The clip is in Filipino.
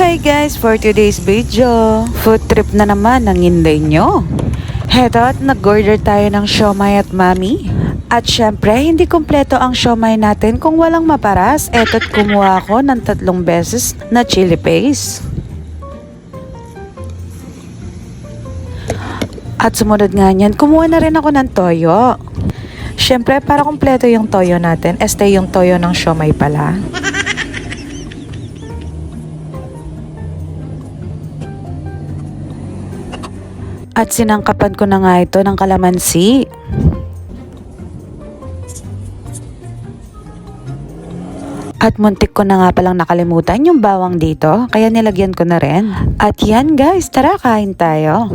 Hi guys, for today's video, food trip na naman ang hinday nyo. Heto at nag-order tayo ng siomay at mami. At syempre, hindi kumpleto ang siomay natin kung walang maparas. Eto't kumuha ako ng 3 beses na chili paste. At sumunod nga niyan, kumuha na rin ako ng toyo. Syempre, para kumpleto yung toyo natin, yung toyo ng siomay pala. At sinangkapan ko na nga ito ng kalamansi. At muntik ko na nga palang nakalimutan yung bawang dito, kaya nilagyan ko na rin. At yan guys, tara kain tayo.